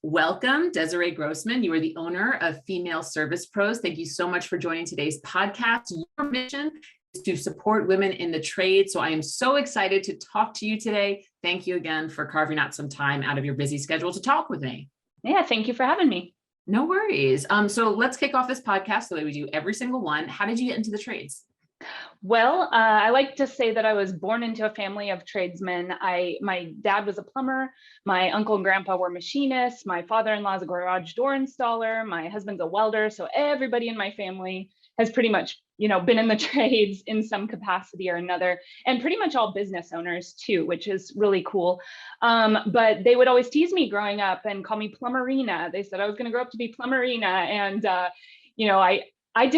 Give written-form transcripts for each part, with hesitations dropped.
Welcome, Desiree Grosman. You are the owner of Female Service Pros. Thank you so much for joining today's podcast. Your mission is to support women in the trade. So I am so excited to talk to you today. Thank you again for carving out some time out of your busy schedule to talk with me. Yeah, thank you for having me. No worries. So let's kick off this podcast the way we do every single one. How did you get into the trades? Well, I like to say that I was born into a family of tradesmen. My dad was a plumber. My uncle and grandpa were machinists. My father-in-law is a garage door installer. My husband's a welder. So everybody in my family has pretty much, been in the trades in some capacity or another, and pretty much all business owners too, which is really cool. But they would always tease me growing up and call me Plumberina. They said I was going to grow up to be Plumberina, and it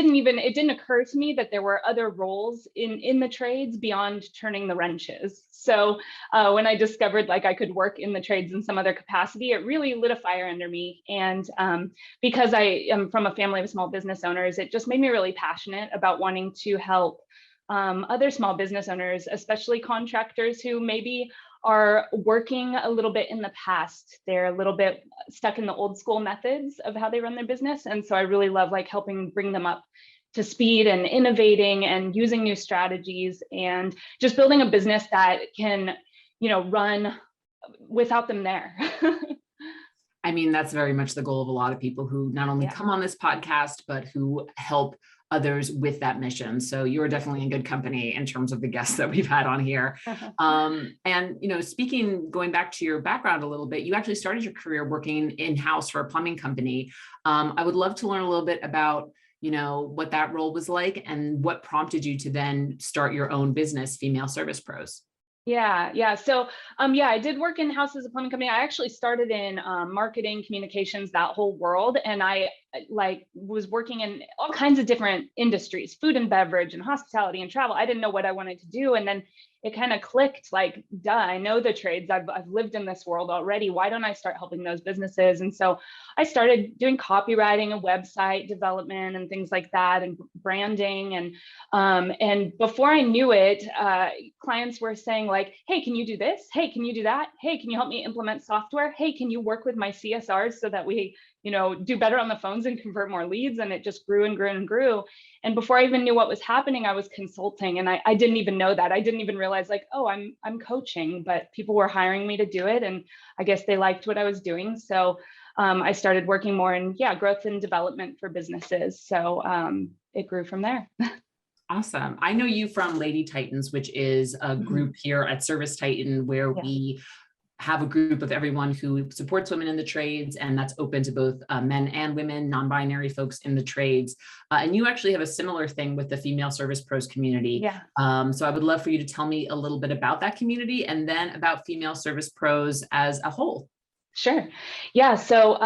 didn't occur to me that there were other roles in the trades beyond turning the wrenches. So when I discovered I could work in the trades in some other capacity, it really lit a fire under me. And because I am from a family of small business owners, it just made me really passionate about wanting to help other small business owners, especially contractors who maybe are working a little bit in the past. They're a little bit stuck in the old school methods of how they run their business. And so I really love helping bring them up to speed and innovating and using new strategies and just building a business that can, run without them there. I mean, that's very much the goal of a lot of people who not only come on this podcast, but who help others with that mission. So you're definitely in good company in terms of the guests that we've had on here. And, going back to your background a little bit, you actually started your career working in-house for a plumbing company. I would love to learn a little bit about, what that role was like and what prompted you to then start your own business, Female Service Pros. Yeah. So, I did work in-house as a plumbing company. I actually started in marketing, communications, that whole world. And I was working in all kinds of different industries, food and beverage and hospitality and travel. I didn't know what I wanted to do. And then it kind of clicked duh, I know the trades. I've lived in this world already. Why don't I start helping those businesses? And so I started doing copywriting and website development and things like that, and branding. And before I knew it, clients were saying hey, can you do this? Hey, can you do that? Hey, can you help me implement software? Hey, can you work with my CSRs so that we, do better on the phones and convert more leads? And it just grew and grew and grew. And before I even knew what was happening, I was consulting, and I didn't even know that. I didn't even realize I'm coaching, but people were hiring me to do it. And I guess they liked what I was doing. So I started working more in growth and development for businesses. So it grew from there. Awesome. I know you from Lady Titans, which is a group here at ServiceTitan where we have a group of everyone who supports women in the trades, and that's open to both men and women, non-binary folks in the trades. And you actually have a similar thing with the Female Service Pros community. So I would love for you to tell me a little bit about that community and then about Female Service Pros as a whole. Sure. Yeah. So,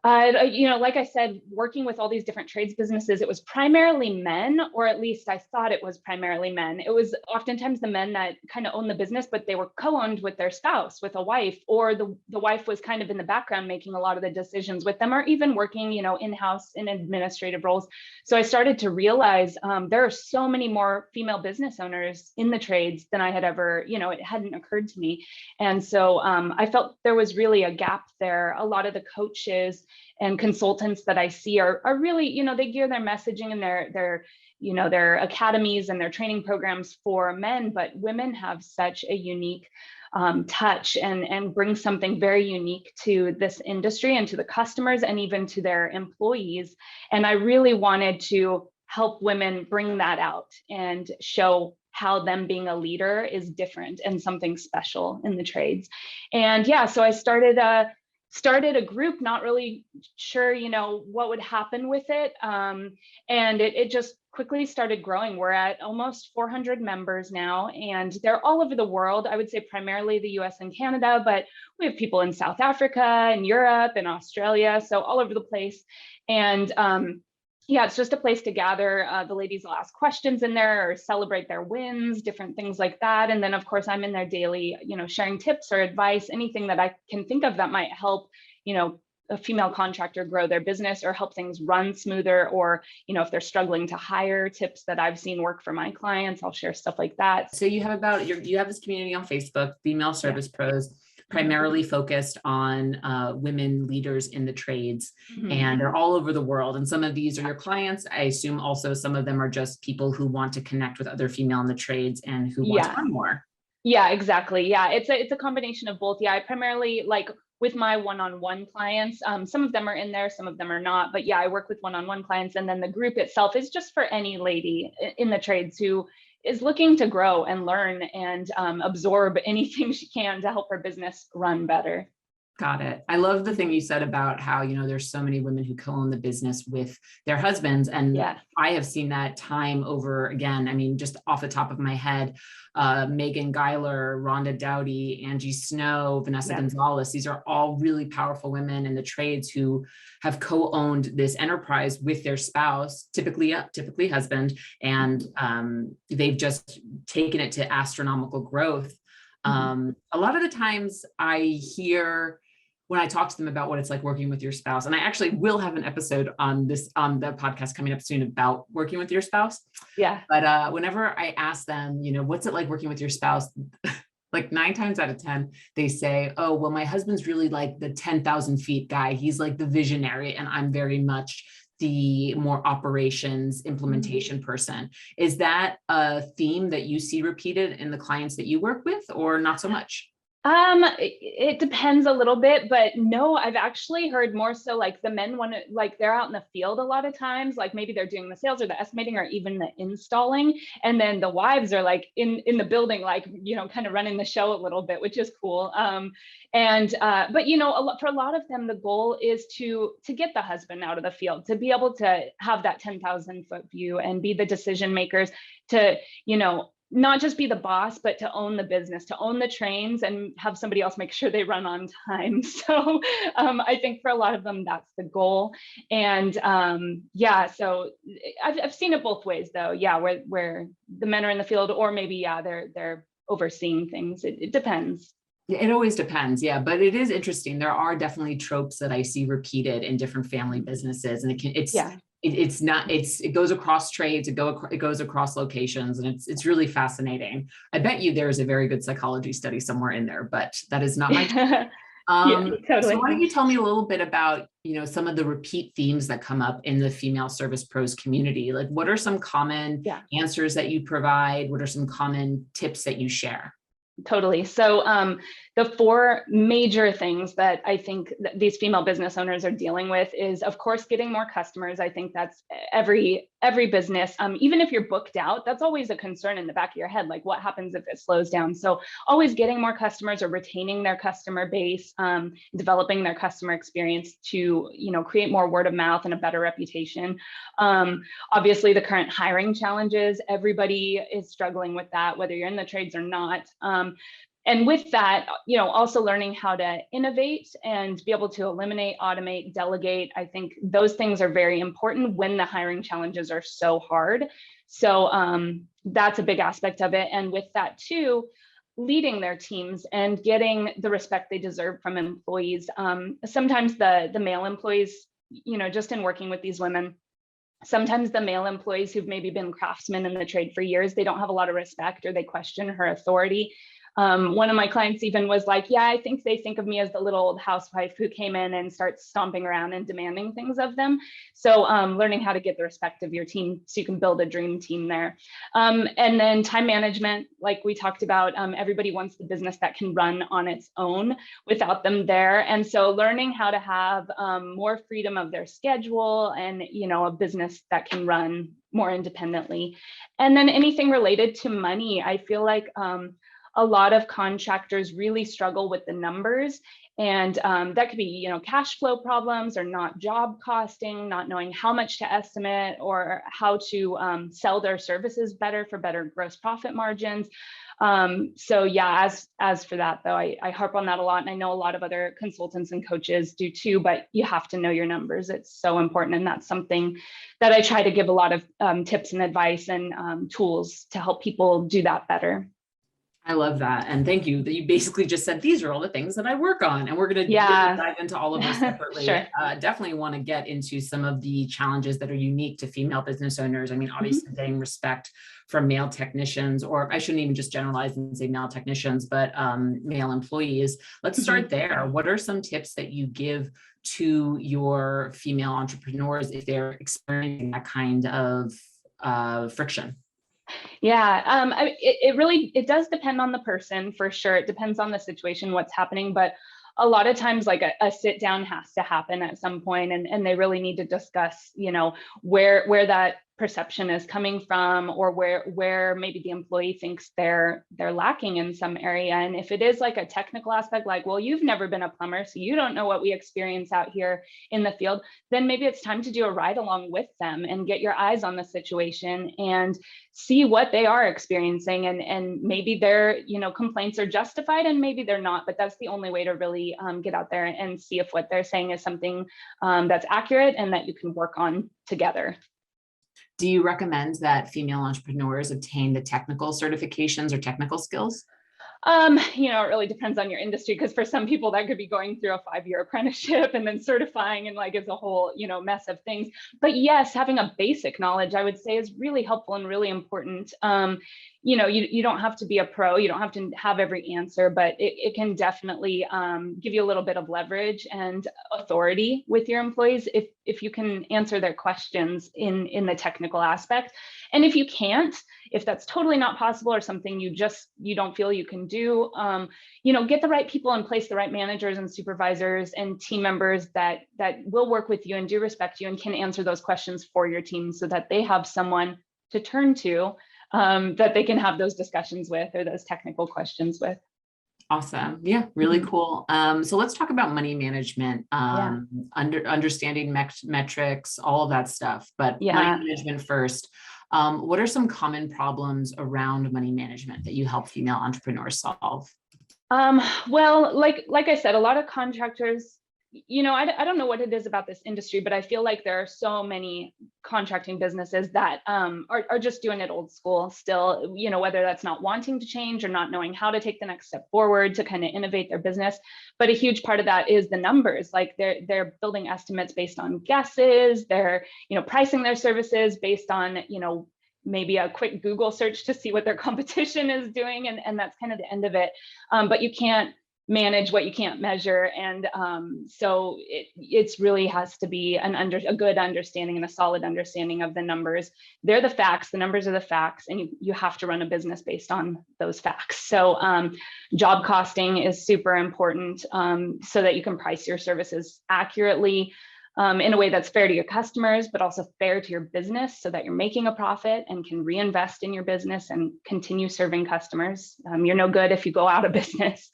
like I said, working with all these different trades businesses, it was primarily men, or at least I thought it was primarily men. It was oftentimes the men that kind of owned the business, but they were co-owned with their spouse, with a wife, or the wife was kind of in the background making a lot of the decisions with them, or even working, in-house in administrative roles. So I started to realize there are so many more female business owners in the trades than I had ever, it hadn't occurred to me. And so I felt there was really a gap there. A lot of the coaches and consultants that I see are really, they gear their messaging and their academies and their training programs for men, but women have such a unique touch and bring something very unique to this industry and to the customers and even to their employees. And I really wanted to help women bring that out and show how them being a leader is different and something special in the trades. And so I started a group, not really sure, what would happen with it. And it just quickly started growing. We're at almost 400 members now, and they're all over the world. I would say primarily the US and Canada, but we have people in South Africa and Europe and Australia, so all over the place. And it's just a place to gather. The ladies will ask questions in there or celebrate their wins, different things like that. And then, of course, I'm in there daily, sharing tips or advice, anything that I can think of that might help, a female contractor grow their business or help things run smoother, or, if they're struggling to hire, tips that I've seen work for my clients, I'll share stuff like that. So you have you have this community on Facebook, Female Service Pros. primarily focused on women leaders in the trades, Mhm. and they're all over the world. And some of these are your clients. I assume also some of them are just people who want to connect with other female in the trades and who want to learn more. Yeah, exactly. Yeah, it's a combination of both. Yeah, I primarily like with my one-on-one clients. Some of them are in there, some of them are not. But yeah, I work with one-on-one clients, and then the group itself is just for any lady in the trades who is looking to grow and learn and absorb anything she can to help her business run better. Got it. I love the thing you said about how, you know, there's so many women who co-own the business with their husbands. And Yeah. I have seen that time over again. I mean, just off the top of my head, Megan Geiler, Rhonda Dowdy, Angie Snow, Vanessa Gonzalez. These are all really powerful women in the trades who have co-owned this enterprise with their spouse, typically husband. And they've just taken it to astronomical growth. A lot of the times I hear when I talk to them about what it's like working with your spouse, and I actually will have an episode on this, on the podcast coming up soon about working with your spouse. Yeah. But whenever I ask them, you know, what's it like working with your spouse? Like 9 times out of 10, they say, oh, well, my husband's really like the 10,000 feet guy. He's like the visionary, and I'm very much the more operations implementation person. Is that a theme that you see repeated in the clients that you work with, or not so much? It depends a little bit, but no, I've actually heard more so like the men want to, like they're out in the field a lot of times, like maybe they're doing the sales or the estimating or even the installing. And then the wives are like in the building, like, you know, kind of running the show a little bit, which is cool. But you know, for a lot of them, the goal is to get the husband out of the field, to be able to have that 10,000 foot view and be the decision makers, to, you know, not just be the boss, but to own the business, to own the trains and have somebody else make sure they run on time. So I think for a lot of them, that's the goal. And yeah, so I've seen it both ways though. Yeah, where the men are in the field, or maybe, yeah, they're overseeing things. It depends. It always depends. Yeah. But it is interesting. There are definitely tropes that I see repeated in different family businesses, and it goes across trades, it goes across locations, and it's really fascinating. I bet you there's a very good psychology study somewhere in there, but that is not my Yeah, totally. So why don't you tell me a little bit about, you know, some of the repeat themes that come up in the female service pros community? Like, what are some common answers that you provide? What are some common tips that you share? Totally. So the 4 major things that I think that these female business owners are dealing with is, of course, getting more customers. I think that's every business. Even if you're booked out, that's always a concern in the back of your head. Like, what happens if it slows down? So always getting more customers or retaining their customer base, developing their customer experience to, you know, create more word of mouth and a better reputation. Obviously, the current hiring challenges, everybody is struggling with that, whether you're in the trades or not. And with that, you know, also learning how to innovate and be able to eliminate, automate, delegate. I think those things are very important when the hiring challenges are so hard. So that's a big aspect of it. And with that too, leading their teams and getting the respect they deserve from employees. Sometimes the male employees, you know, just in working with these women, sometimes the male employees who've maybe been craftsmen in the trade for years, they don't have a lot of respect, or they question her authority. One of my clients even was like, yeah, I think they think of me as the little old housewife who came in and starts stomping around and demanding things of them. So learning how to get the respect of your team so you can build a dream team there. And then time management, like we talked about, everybody wants the business that can run on its own without them there. And so learning how to have more freedom of their schedule and, you know, a business that can run more independently. And then anything related to money, I feel like a lot of contractors really struggle with the numbers, and that could be, you know, cash flow problems or not job costing, not knowing how much to estimate or how to sell their services better for better gross profit margins. So yeah, as for that though, I harp on that a lot, and I know a lot of other consultants and coaches do too, but you have to know your numbers. It's so important. And that's something that I try to give a lot of tips and advice and tools to help people do that better. I love that. And thank you that you basically just said, these are all the things that I work on. And we're going to Yeah. dive into all of those separately. Sure. Definitely want to get into some of the challenges that are unique to female business owners. I mean, obviously getting respect from male technicians, or I shouldn't even just generalize and say male technicians, but male employees. Let's start there. What are some tips that you give to your female entrepreneurs if they're experiencing that kind of friction? Yeah, it really, it does depend on the person for sure. It depends on the situation, what's happening, but a lot of times like a sit down has to happen at some point, and they really need to discuss, where that perception is coming from, or where maybe the employee thinks they're lacking in some area. And if it is like a technical aspect, like, well, you've never been a plumber, so you don't know what we experience out here in the field, then maybe it's time to do a ride along with them and get your eyes on the situation and see what they are experiencing. And maybe their complaints are justified and maybe they're not, but that's the only way to really get out there and see if what they're saying is something that's accurate and that you can work on together. Do you recommend that female entrepreneurs obtain the technical certifications or technical skills? It really depends on your industry, because for some people that could be going through a 5-year apprenticeship and then certifying, and like it's a whole, mess of things. But yes, having a basic knowledge, I would say, is really helpful and really important. You don't have to be a pro, you don't have to have every answer, but it can definitely give you a little bit of leverage and authority with your employees if you can answer their questions in the technical aspect. And if you can't, if that's totally not possible or something you don't feel you can do, get the right people in place, the right managers and supervisors and team members that will work with you and do respect you and can answer those questions for your team, so that they have someone to turn to that they can have those discussions with, or those technical questions with. Awesome. Yeah, really cool. So let's talk about money management, understanding metrics, all of that stuff, but money management first. What are some common problems around money management that you help female entrepreneurs solve? Well, like I said, a lot of contractors, I don't know what it is about this industry, but I feel like there are so many contracting businesses that are just doing it old school still, whether that's not wanting to change or not knowing how to take the next step forward to kind of innovate their business. But a huge part of that is the numbers. Like they're building estimates based on guesses. They're, pricing their services based on, maybe a quick Google search to see what their competition is doing. And that's kind of the end of it. But you can't manage what you can't measure. And so it's really has to be a good understanding and a solid understanding of the numbers. They're the facts, the numbers are the facts, and you have to run a business based on those facts. So job costing is super important, so that you can price your services accurately, in a way that's fair to your customers, but also fair to your business, so that you're making a profit and can reinvest in your business and continue serving customers. You're no good if you go out of business.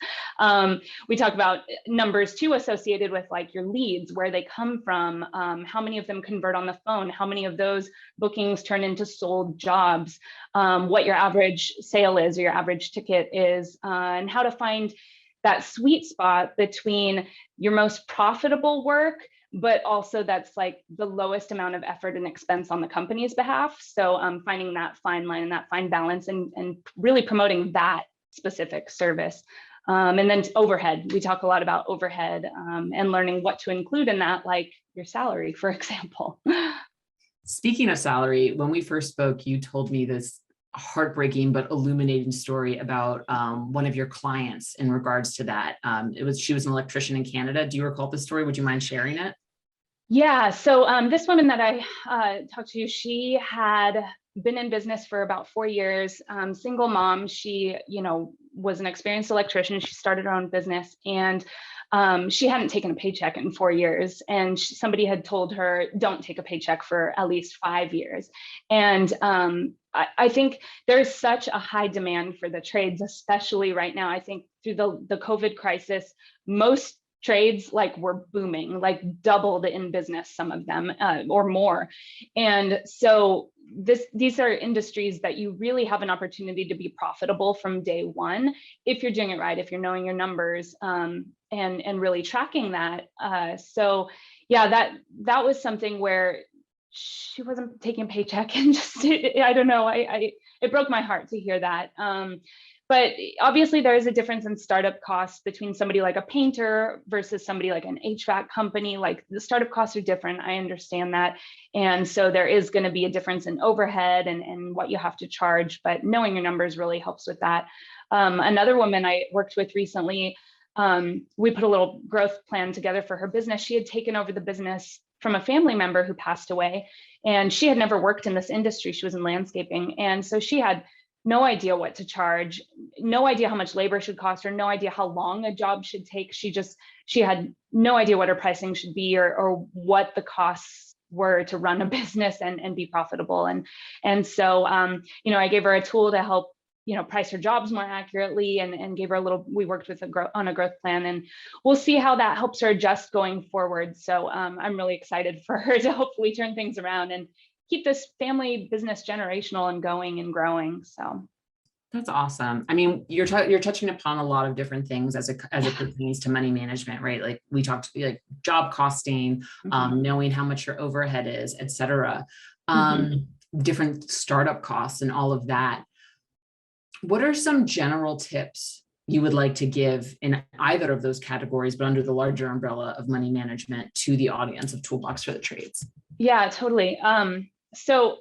We talk about numbers too, associated with like your leads, where they come from, how many of them convert on the phone, how many of those bookings turn into sold jobs, what your average sale is or your average ticket is, and how to find that sweet spot between your most profitable work, but also that's like the lowest amount of effort and expense on the company's behalf. So finding that fine line and that fine balance, and really promoting that specific service. And then overhead, we talk a lot about overhead, and learning what to include in that, like your salary, for example. Speaking of salary, when we first spoke, you told me this heartbreaking but illuminating story about one of your clients in regards to that. She was an electrician in Canada. Do you recall the story? Would you mind sharing it? Yeah. So this woman that I talked to, she had been in business for about 4 years, single mom. She, was an experienced electrician. She started her own business, and she hadn't taken a paycheck in 4 years. And somebody had told her, don't take a paycheck for at least 5 years. And I think there's such a high demand for the trades, especially right now. I think through the COVID crisis, most trades were booming, doubled in business, some of them or more. And so these are industries that you really have an opportunity to be profitable from day one if you're doing it right, if you're knowing your numbers, and really tracking that. So yeah, that was something where she wasn't taking a paycheck, and just I don't know, it broke my heart to hear that. But obviously there is a difference in startup costs between somebody like a painter versus somebody like an HVAC company. Like the startup costs are different. I understand that. And so there is going to be a difference in overhead and what you have to charge, but knowing your numbers really helps with that. Another woman I worked with recently, we put a little growth plan together for her business. She had taken over the business from a family member who passed away, and she had never worked in this industry. She was in landscaping. And so she had no idea what to charge, no idea how much labor should cost her, no idea how long a job should take. She had no idea what her pricing should be or what the costs were to run a business and be profitable. And so, I gave her a tool to help, price her jobs more accurately and gave her we worked with on a growth plan, and we'll see how that helps her adjust going forward. So I'm really excited for her to hopefully turn things around and keep this family business generational and going and growing. So that's awesome. I mean, you're touching upon a lot of different things as it pertains to money management, right? Like we talked like job costing, knowing how much your overhead is, et cetera, different startup costs and all of that. What are some general tips you would like to give in either of those categories, but under the larger umbrella of money management, to the audience of Toolbox for the Trades? Yeah, totally. So,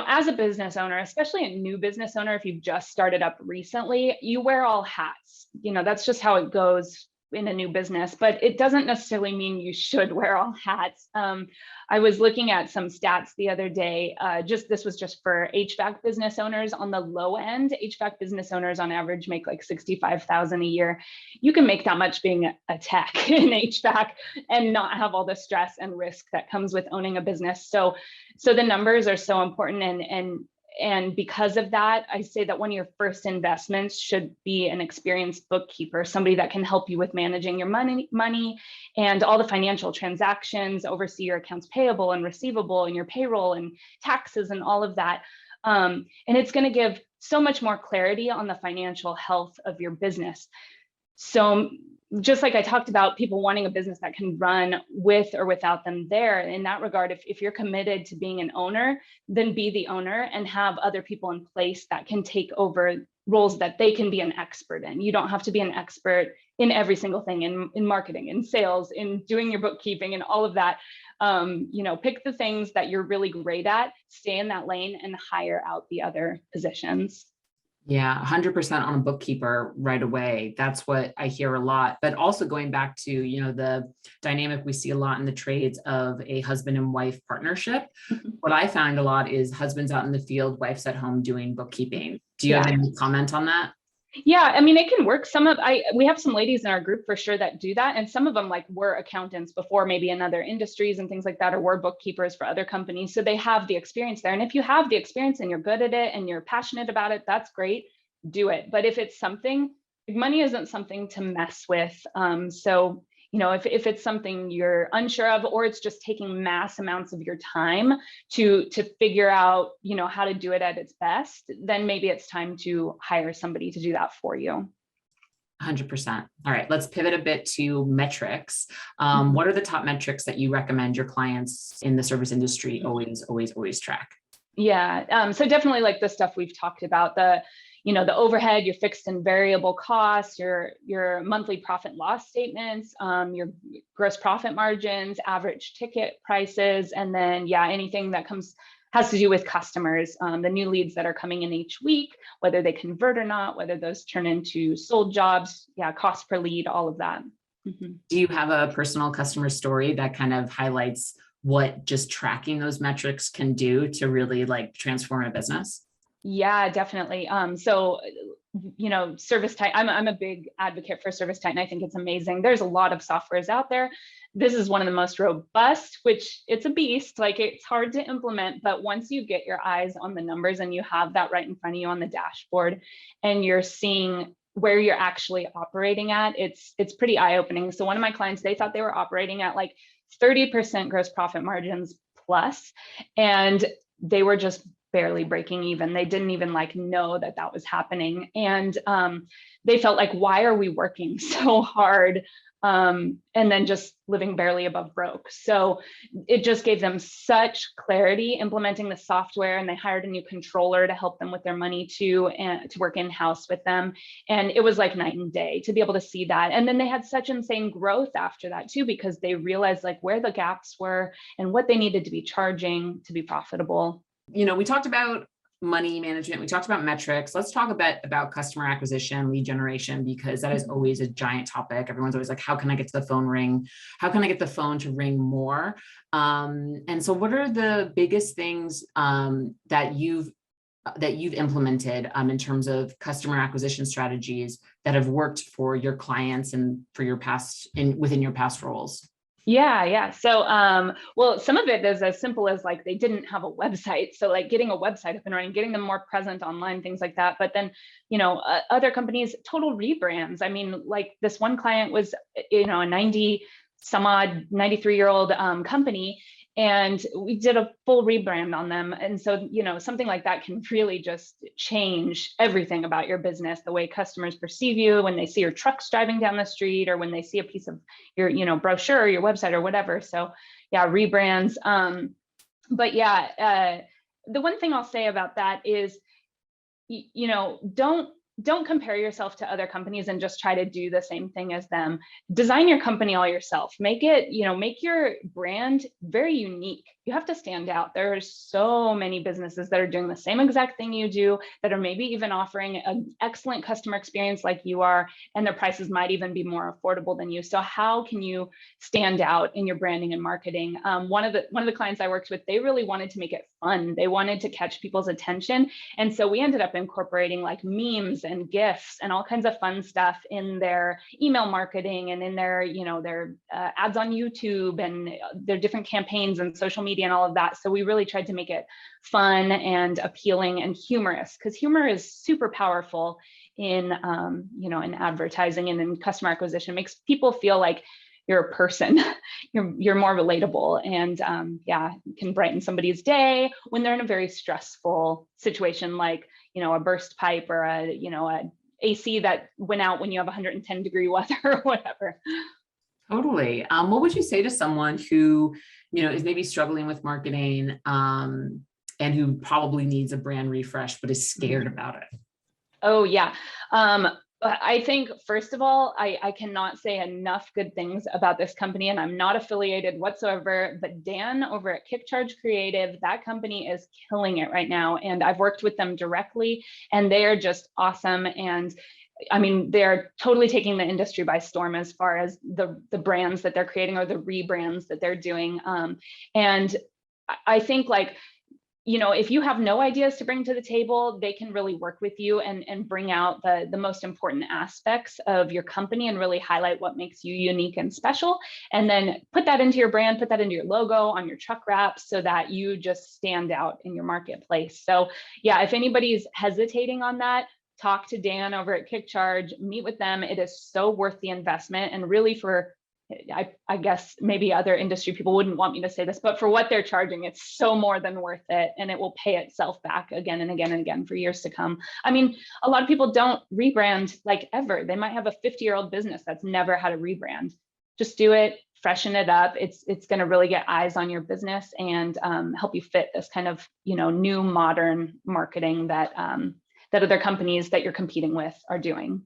as a business owner, especially a new business owner, if you've just started up recently, you wear all hats. That's just how it goes in a new business, but it doesn't necessarily mean you should wear all hats. I was looking at some stats the other day. This was just for HVAC business owners. On the low end, HVAC business owners on average make like $65,000 a year. You can make that much being a tech in HVAC and not have all the stress and risk that comes with owning a business. So the numbers are so important, and because of that, I say that one of your first investments should be an experienced bookkeeper, somebody that can help you with managing your money and all the financial transactions, oversee your accounts payable and receivable and your payroll and taxes and all of that. And it's going to give so much more clarity on the financial health of your business. So just like I talked about people wanting a business that can run with or without them there, in that regard, if you're committed to being an owner, then be the owner and have other people in place that can take over roles that they can be an expert in. You don't have to be an expert in every single thing, in marketing, in sales, in doing your bookkeeping and all of that. Pick the things that you're really great at, stay in that lane, and hire out the other positions. Yeah, 100% on a bookkeeper right away. That's what I hear a lot. But also going back to, the dynamic we see a lot in the trades of a husband and wife partnership. What I find a lot is husbands out in the field, wives at home doing bookkeeping. Do you have any comment on that? Yeah, I mean, it can work. We have some ladies in our group for sure that do that. And some of them were accountants before, maybe in other industries and things like that, or were bookkeepers for other companies. So they have the experience there. And if you have the experience and you're good at it and you're passionate about it, that's great, do it. But if it's something, money isn't something to mess with. If it's something you're unsure of, or it's just taking mass amounts of your time to figure out, how to do it at its best, then maybe it's time to hire somebody to do that for you. 100%. All right, let's pivot a bit to metrics. What are the top metrics that you recommend your clients in the service industry always track? Yeah, so definitely like the stuff we've talked about, the overhead, your fixed and variable costs, your monthly profit loss statements, your gross profit margins, average ticket prices, and then anything that has to do with customers, the new leads that are coming in each week, whether they convert or not, whether those turn into sold jobs, cost per lead, all of that. Do you have a personal customer story that kind of highlights what just tracking those metrics can do to really transform a business? Yeah, definitely. ServiceTitan, I'm a big advocate for ServiceTitan. I think it's amazing. There's a lot of softwares out there. This is one of the most robust, which it's a beast. It's hard to implement, but once you get your eyes on the numbers and you have that right in front of you on the dashboard and you're seeing where you're actually operating at, it's pretty eye-opening. So one of my clients, they thought they were operating at 30% gross profit margins plus, and they were just barely breaking even. They didn't even know that was happening. And they felt why are we working so hard and then just living barely above broke. So it just gave them such clarity implementing the software, and they hired a new controller to help them with their money too, and to work in-house with them. And it was like night and day to be able to see that. And then they had such insane growth after that too, because they realized like where the gaps were and what they needed to be charging to be profitable. You know, we talked about money management. We talked about metrics. Let's talk a bit about customer acquisition, lead generation, because that is always a giant topic. Everyone's always like, how can I get to the phone ring? How can I get the phone to ring more? And so what are the biggest things that you've implemented in terms of customer acquisition strategies that have worked for your clients and for your within your past roles? Yeah. So, well, some of it is as simple as like they didn't have a website. So like getting a website up and running, getting them more present online, things like that. But then, other companies, total rebrands. I mean, like this one client was, a 93-year-old company. And we did a full rebrand on them. And so, something like that can really just change everything about your business, the way customers perceive you when they see your trucks driving down the street, or when they see a piece of your, brochure, or your website or whatever. So yeah, rebrands. But yeah, the one thing I'll say about that is, don't compare yourself to other companies and just try to do the same thing as them. Design your company all yourself. Make it, make your brand very unique. You have to stand out. There are so many businesses that are doing the same exact thing you do, that are maybe even offering an excellent customer experience like you are, and their prices might even be more affordable than you. So how can you stand out in your branding and marketing? One of the clients I worked with, they really wanted to make it fun. They wanted to catch people's attention. And so we ended up incorporating like memes and GIFs and all kinds of fun stuff in their email marketing, and in their, their ads on YouTube, and their different campaigns and social media and all of that. So we really tried to make it fun and appealing and humorous, because humor is super powerful in, in advertising and in customer acquisition. It makes people feel like you're a person, you're more relatable, and can brighten somebody's day when they're in a very stressful situation, like, a burst pipe, or a AC that went out when you have 110-degree weather or whatever. Totally. What would you say to someone who, is maybe struggling with marketing, and who probably needs a brand refresh, but is scared about it? Oh yeah. I think, first of all, I cannot say enough good things about this company, and I'm not affiliated whatsoever, but Dan over at KickCharge Creative, that company is killing it right now. And I've worked with them directly, and they are just awesome. And I mean, they're totally taking the industry by storm as far as the brands that they're creating, or the rebrands that they're doing. And I think, like, if you have no ideas to bring to the table, they can really work with you and bring out the most important aspects of your company, and really highlight what makes you unique and special. And then put that into your brand, put that into your logo on your truck wraps, so that you just stand out in your marketplace. So yeah, if anybody's hesitating on that, talk to Dan over at KickCharge, meet with them. It is so worth the investment. And really, for I guess maybe other industry people wouldn't want me to say this, but for what they're charging, it's so more than worth it. And it will pay itself back again and again and again for years to come. I mean, a lot of people don't rebrand like ever. They might have a 50-year-old business that's never had a rebrand. Just do it, freshen it up. It's going to really get eyes on your business, and help you fit this kind of, new modern marketing that other companies that you're competing with are doing.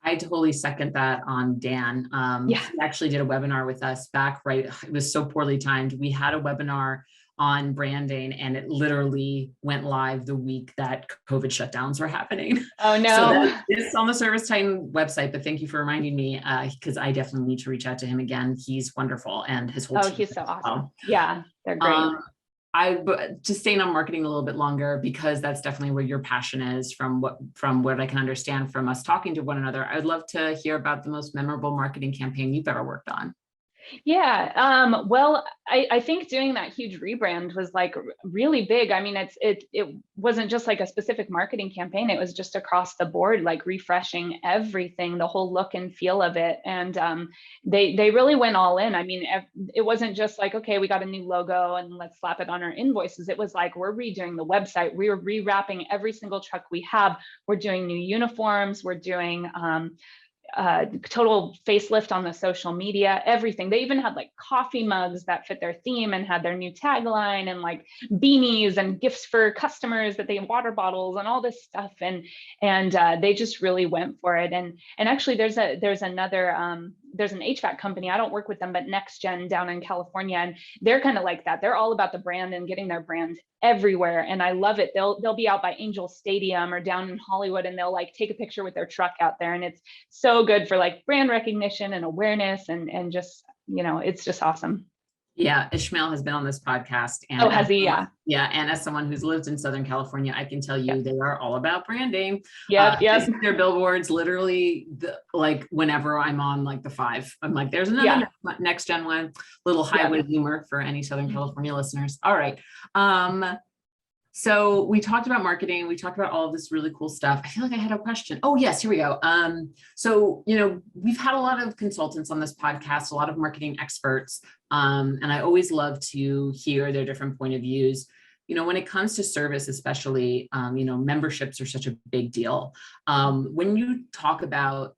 I totally second that on Dan. He actually did a webinar with us back, right? It was so poorly timed. We had a webinar on branding, and it literally went live the week that COVID shutdowns were happening. Oh no. So that is on the ServiceTitan website, but thank you for reminding me, because I definitely need to reach out to him again. He's wonderful, and his whole team. Oh, he's so awesome. Yeah, they're great. But just staying on marketing a little bit longer, because that's definitely where your passion is, from what I can understand from us talking to one another. I'd love to hear about the most memorable marketing campaign you've ever worked on. Yeah, well, I think doing that huge rebrand was like really big. I mean, it wasn't just like a specific marketing campaign. It was just across the board, like refreshing everything, the whole look and feel of it. And they really went all in. I mean, it wasn't just like, okay, we got a new logo and let's slap it on our invoices. It was like, we're redoing the website. We're rewrapping every single truck we have. We're doing new uniforms. We're doing total facelift on the social media, everything. They even had like coffee mugs that fit their theme and had their new tagline, and like beanies and gifts for customers that they had, water bottles and all this stuff. And they just really went for it. And actually there's an HVAC company, I don't work with them, but Next Gen down in California, and they're kind of like that. They're all about the brand and getting their brand everywhere. And I love it. They'll be out by Angel Stadium or down in Hollywood, and they'll like take a picture with their truck out there. And it's so good for like brand recognition and awareness, and just, it's just awesome. Yeah, Ishmael has been on this podcast. And oh, has he? Yeah. Yeah. And as someone who's lived in Southern California, I can tell you they are all about branding. Yep. Their billboards literally like whenever I'm on like the 5, I'm like, there's another Next Gen one, little highway humor for any Southern California listeners. All right. So we talked about marketing. We talked about all of this really cool stuff. I feel like I had a question. Oh yes, here we go. So, we've had a lot of consultants on this podcast, a lot of marketing experts. And I always love to hear their different point of views. When it comes to service, especially, memberships are such a big deal. When you talk about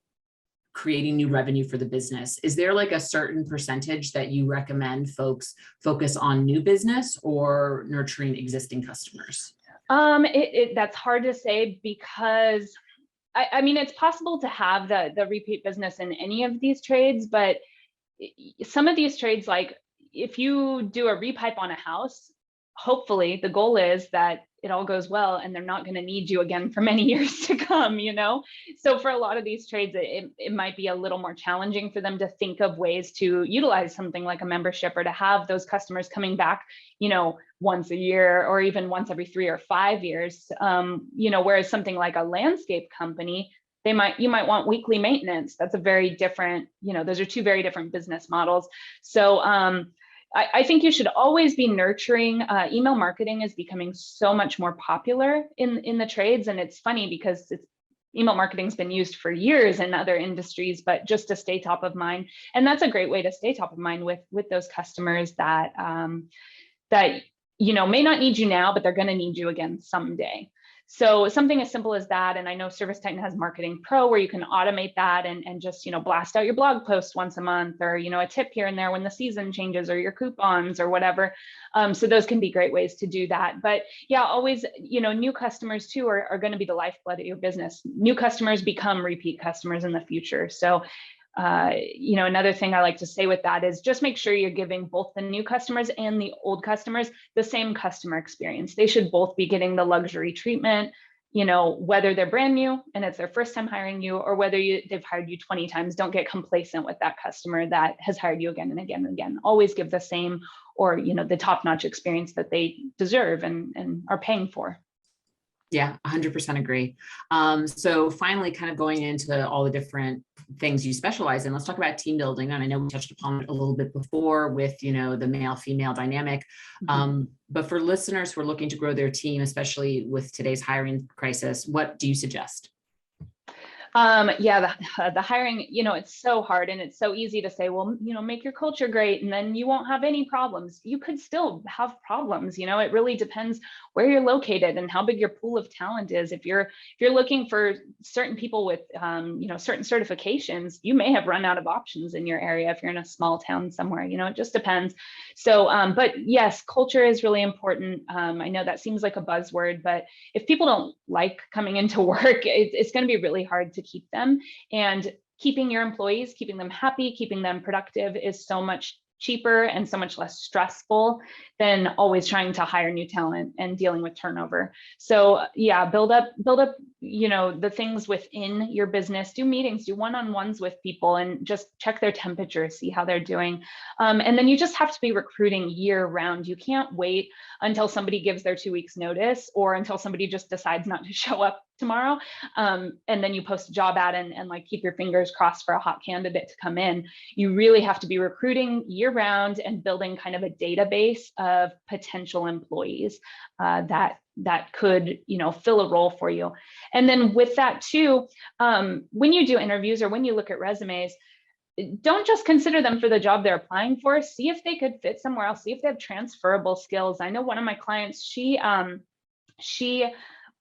creating new revenue for the business, is there like a certain percentage that you recommend folks focus on new business or nurturing existing customers? That's hard to say, because I mean, it's possible to have the repeat business in any of these trades, but some of these trades, like if you do a repipe on a house, hopefully the goal is that it all goes well and they're not going to need you again for many years to come, So for a lot of these trades, it might be a little more challenging for them to think of ways to utilize something like a membership, or to have those customers coming back, once a year or even once every 3 or 5 years. Whereas something like a landscape company, you might want weekly maintenance. That's a very different, those are 2 very different business models. So I think you should always be nurturing. Email marketing is becoming so much more popular in the trades. And it's funny because email marketing's been used for years in other industries, but just to stay top of mind. And that's a great way to stay top of mind with those customers that may not need you now, but they're going to need you again someday. So something as simple as that. And I know ServiceTitan has Marketing Pro, where you can automate that and just, blast out your blog post once a month, or, a tip here and there when the season changes, or your coupons or whatever. So those can be great ways to do that. But yeah, always, new customers too are going to be the lifeblood of your business. New customers become repeat customers in the future. So another thing I like to say with that is just make sure you're giving both the new customers and the old customers the same customer experience. They should both be getting the luxury treatment, whether they're brand new and it's their first time hiring you, or whether they've hired you 20 times. Don't get complacent with that customer that has hired you again and again and again. Always give the same, or the top-notch experience that they deserve and are paying for. Yeah, 100% agree. So finally, kind of going into all the different things you specialize in, let's talk about team building. And I know we touched upon it a little bit before with, the male-female dynamic. But for listeners who are looking to grow their team, especially with today's hiring crisis, what do you suggest? The hiring, it's so hard, and it's so easy to say, well, make your culture great and then you won't have any problems. You could still have problems. It really depends where you're located and how big your pool of talent is. If you're looking for certain people with, certain certifications, you may have run out of options in your area if you're in a small town somewhere, it just depends. So, but yes, culture is really important. I know that seems like a buzzword, but if people don't like coming into work, it's going to be really hard to keep them. And keeping your employees, keeping them happy, keeping them productive is so much cheaper and so much less stressful than always trying to hire new talent and dealing with turnover. So yeah, build up, the things within your business, do meetings, do one-on-ones with people and just check their temperature, see how they're doing. And then you just have to be recruiting year round. You can't wait until somebody gives their 2 weeks notice, or until somebody just decides not to show up tomorrow. And then you post a job ad and like keep your fingers crossed for a hot candidate to come in. You really have to be recruiting year round and building kind of a database of potential employees that could, fill a role for you. And then with that too, when you do interviews or when you look at resumes, don't just consider them for the job they're applying for. See if they could fit somewhere else. See if they have transferable skills. I know one of my clients, she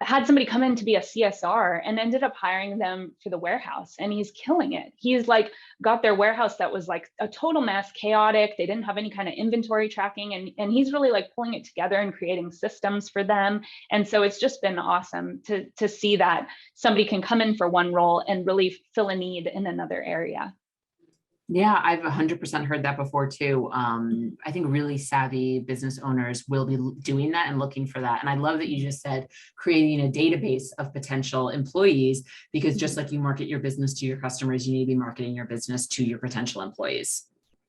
had somebody come in to be a CSR and ended up hiring them for the warehouse, and he's killing it. He's like got their warehouse that was like a total mess, chaotic. They didn't have any kind of inventory tracking, and he's really like pulling it together and creating systems for them. And so it's just been awesome to see that somebody can come in for one role and really fill a need in another area. Yeah, I've 100% heard that before too. I think really savvy business owners will be doing that and looking for that. And I love that you just said creating a database of potential employees, because just like you market your business to your customers, you need to be marketing your business to your potential employees.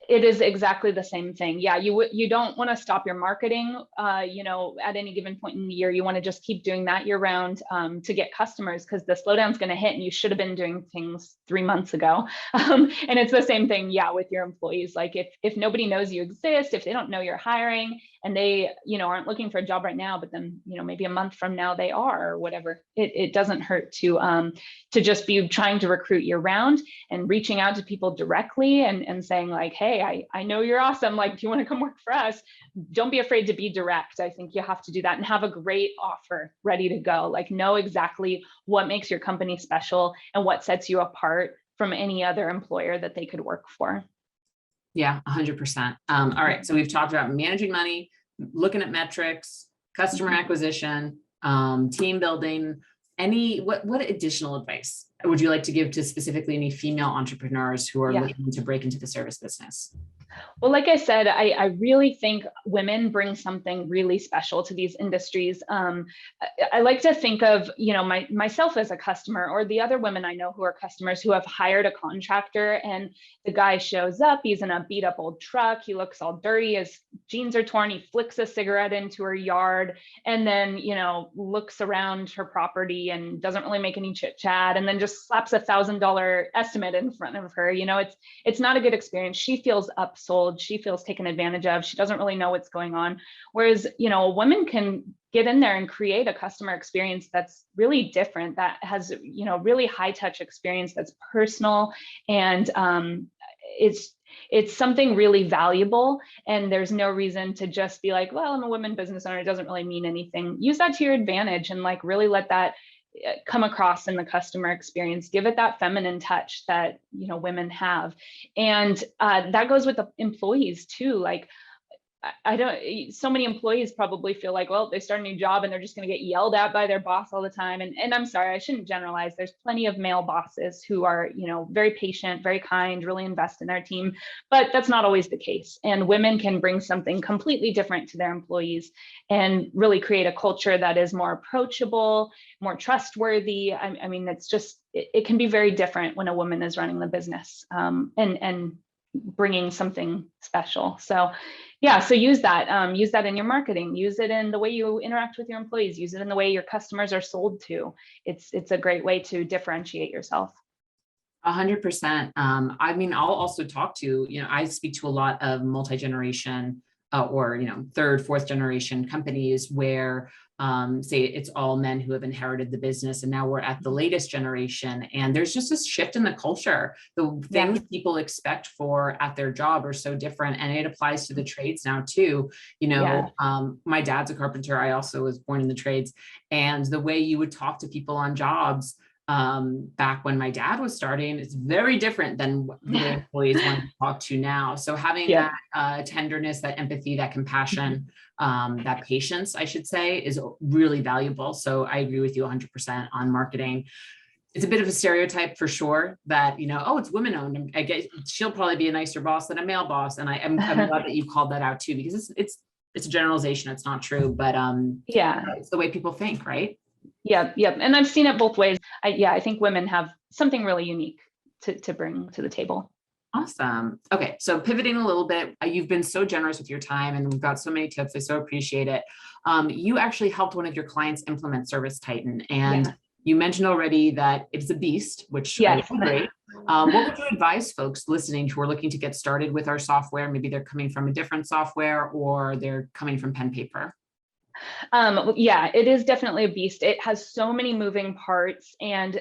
It is exactly the same thing. Yeah, you don't want to stop your marketing, at any given point in the year. You want to just keep doing that year round to get customers, because the slowdown's going to hit and you should have been doing things 3 months ago. And it's the same thing, yeah, with your employees. Like if nobody knows you exist, if they don't know you're hiring, and they, aren't looking for a job right now, but then, maybe a month from now they are, or whatever, it doesn't hurt to just be trying to recruit year round and reaching out to people directly and saying like, hey, I know you're awesome. Like, do you want to come work for us? Don't be afraid to be direct. I think you have to do that and have a great offer ready to go. Like, know exactly what makes your company special and what sets you apart from any other employer that they could work for. Yeah, 100%. All right. So we've talked about managing money, looking at metrics, customer acquisition, team building. What additional advice would you like to give to specifically any female entrepreneurs who are looking to break into the service business? Well, like I said, I really think women bring something really special to these industries. I like to think of, myself as a customer, or the other women I know who are customers who have hired a contractor, and the guy shows up, he's in a beat up old truck, he looks all dirty, his jeans are torn, he flicks a cigarette into her yard, and then, looks around her property and doesn't really make any chit chat, and then just slaps $1,000 estimate in front of her. It's not a good experience. She feels upsold. She feels taken advantage of. She doesn't really know what's going on. Whereas, a woman can get in there and create a customer experience that's really different, that has, really high touch experience that's personal, and it's something really valuable. And there's no reason to just be like, well, I'm a women business owner, it doesn't really mean anything. Use that to your advantage and like really let that come across in the customer experience. Give it that feminine touch that women have, and that goes with the employees too. Like, so many employees probably feel like, well, they start a new job and they're just going to get yelled at by their boss all the time. And I'm sorry, I shouldn't generalize. There's plenty of male bosses who are, very patient, very kind, really invest in their team, but that's not always the case. And women can bring something completely different to their employees and really create a culture that is more approachable, more trustworthy. I mean, it's just, it can be very different when a woman is running the business, and bringing something special. So yeah, so use that in your marketing, use it in the way you interact with your employees, use it in the way your customers are sold to. It's a great way to differentiate yourself. 100%. I mean, I'll also talk to, I speak to a lot of multi-generation or, third, fourth generation companies where say it's all men who have inherited the business, and now we're at the latest generation, and there's just a shift in the culture. The things people expect for at their job are so different, and it applies to the trades now too. My dad's a carpenter. I also was born in the trades, and the way you would talk to people on jobs back when my dad was starting, it's very different than what the employees want to talk to now. So having that tenderness, that empathy, that compassion, that patience, I should say, is really valuable. So I agree with you 100% on marketing. It's a bit of a stereotype for sure that, oh, it's women owned. I guess she'll probably be a nicer boss than a male boss. And I'm glad that you called that out too, because it's a generalization. It's not true, but it's the way people think, right? Yeah. And I've seen it both ways. I think women have something really unique to bring to the table. Awesome. Okay. So pivoting a little bit, you've been so generous with your time and we've got so many tips. I so appreciate it. You actually helped one of your clients implement ServiceTitan, and you mentioned already that it's a beast, which I agree. What would you advise folks listening who are looking to get started with our software? Maybe they're coming from a different software or they're coming from pen paper. Yeah, it is definitely a beast. It has so many moving parts. And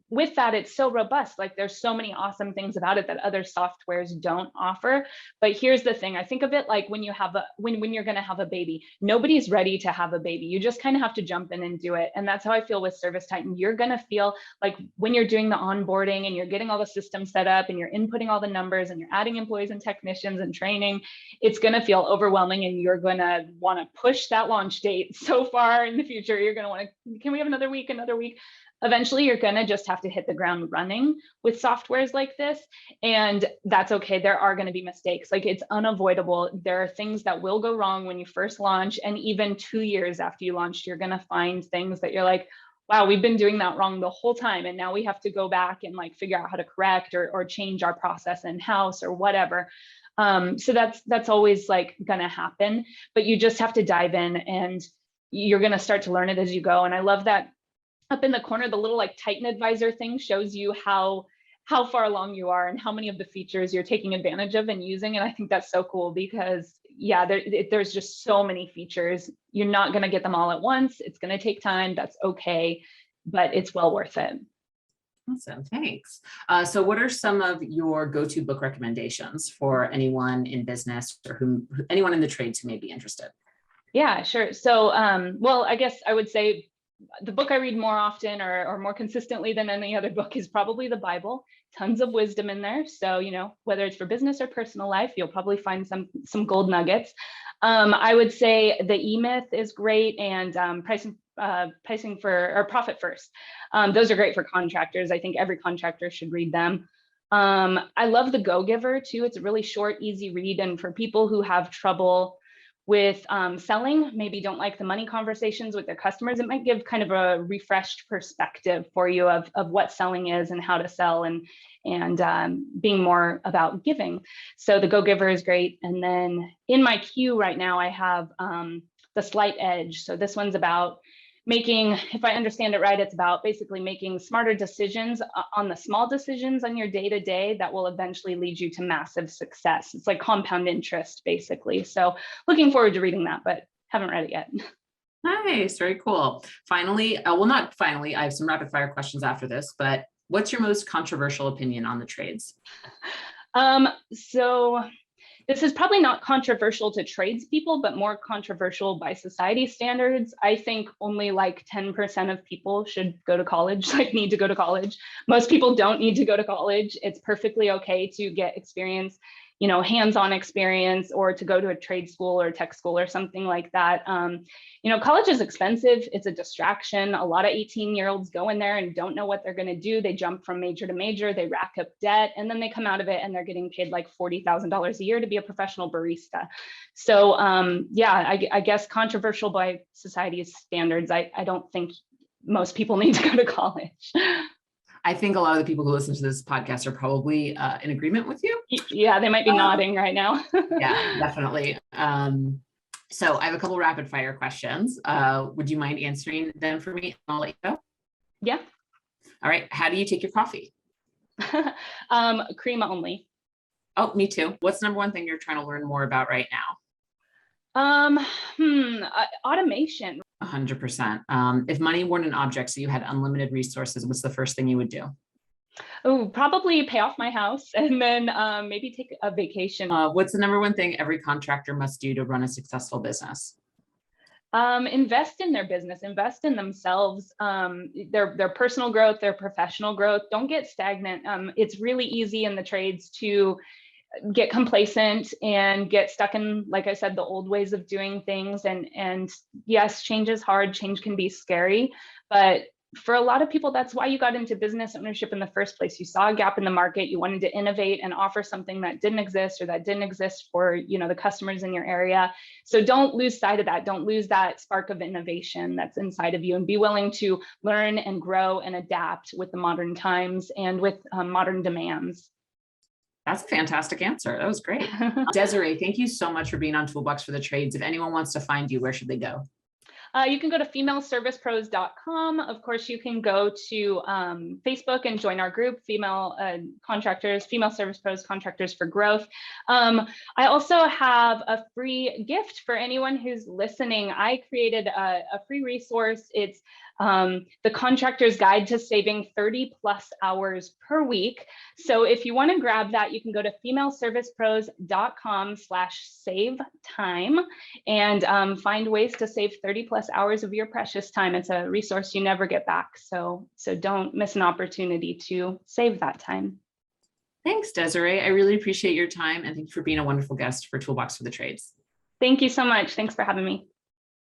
with that, it's so robust. Like there's so many awesome things about it that other softwares don't offer. But here's the thing. I think of it like when you have when you're going to have a baby, nobody's ready to have a baby. You just kind of have to jump in and do it. And that's how I feel with ServiceTitan. You're going to feel like when you're doing the onboarding and you're getting all the systems set up and you're inputting all the numbers and you're adding employees and technicians and training, it's going to feel overwhelming and you're going to want to push that launch date so far in the future. You're going to want to, can we have another week, another week? Eventually, you're going to just have to hit the ground running with softwares like this. And that's okay. There are going to be mistakes. Like it's unavoidable. There are things that will go wrong when you first launch. And even 2 years after you launched, you're going to find things that you're like, wow, we've been doing that wrong the whole time. And now we have to go back and like figure out how to correct or change our process in-house or whatever. So that's always like gonna happen, but you just have to dive in and you're gonna start to learn it as you go. And I love that up in the corner, the little like Titan advisor thing shows you how far along you are and how many of the features you're taking advantage of and using. And I think that's so cool because yeah, there's just so many features. You're not gonna get them all at once. It's gonna take time, that's okay, but it's well worth it. Awesome, thanks. So what are some of your go-to book recommendations for anyone in business or anyone in the trades who may be interested? Yeah, sure. So, well, I guess I would say the book I read more often or more consistently than any other book is probably the Bible. Tons of wisdom in there. So, you know, whether it's for business or personal life, you'll probably find some gold nuggets. I would say the E-Myth is great, and pricing for or profit first. Those are great for contractors. I think every contractor should read them. I love the Go Giver too. It's a really short, easy read, and for people who have trouble with selling, maybe don't like the money conversations with their customers, it might give kind of a refreshed perspective for you of what selling is and how to sell and being more about giving. So the Go Giver is great. And then in my queue right now, I have the Slight Edge. So this one's about making, if I understand it right, it's about basically making smarter decisions on the small decisions on your day-to-day that will eventually lead you to massive success. It's like compound interest, basically. So looking forward to reading that, but haven't read it yet. Nice, very cool. Finally, well, not finally, I have some rapid fire questions after this, but what's your most controversial opinion on the trades? So this is probably not controversial to tradespeople, but more controversial by society standards. I think only like 10% of people should go to college, like need to go to college. Most people don't need to go to college. It's perfectly okay to get experience, you know, hands-on experience, or to go to a trade school or tech school or something like that. You know, college is expensive. It's a distraction. A lot of 18-year-olds go in there and don't know what they're going to do. They jump from major to major, they rack up debt, and then they come out of it and they're getting paid like $40,000 a year to be a professional barista. So yeah, I guess controversial by society's standards. I don't think most people need to go to college. I think a lot of the people who listen to this podcast are probably in agreement with you. Yeah, they might be nodding right now. Yeah, definitely. So I have a couple rapid fire questions. Would you mind answering them for me? I'll let you go. Yeah. All right. How do you take your coffee? Cream only. Oh, me too. What's the number one thing you're trying to learn more about right now? Automation. 100%. If money weren't an object, so you had unlimited resources, what's the first thing you would do? Oh, probably pay off my house and then maybe take a vacation. What's the number one thing every contractor must do to run a successful business? Invest in their business, invest in themselves, their personal growth, their professional growth. Don't get stagnant. It's really easy in the trades to get complacent and get stuck in, like I said, the old ways of doing things. And yes, change is hard. Change can be scary, but for a lot of people, that's why you got into business ownership in the first place. You saw a gap in the market. You wanted to innovate and offer something that didn't exist or that didn't exist for, you know, the customers in your area. So don't lose sight of that. Don't lose that spark of innovation that's inside of you, and be willing to learn and grow and adapt with the modern times and with modern demands. That's a fantastic answer. That was great. Desiree, thank you so much for being on Toolbox for the Trades. If anyone wants to find you, where should they go? You can go to femaleservicepros.com. Of course, you can go to Facebook and join our group, Female Contractors, Female Service Pros Contractors for Growth. I also have a free gift for anyone who's listening. I created a free resource. It's the Contractor's Guide to Saving 30+ hours per week. So if you want to grab that, you can go to femaleservicepros.com/save-time and find ways to save 30+ hours of your precious time. It's a resource you never get back. So don't miss an opportunity to save that time. Thanks, Desiree. I really appreciate your time, and thank you for being a wonderful guest for Toolbox for the Trades. Thank you so much. Thanks for having me.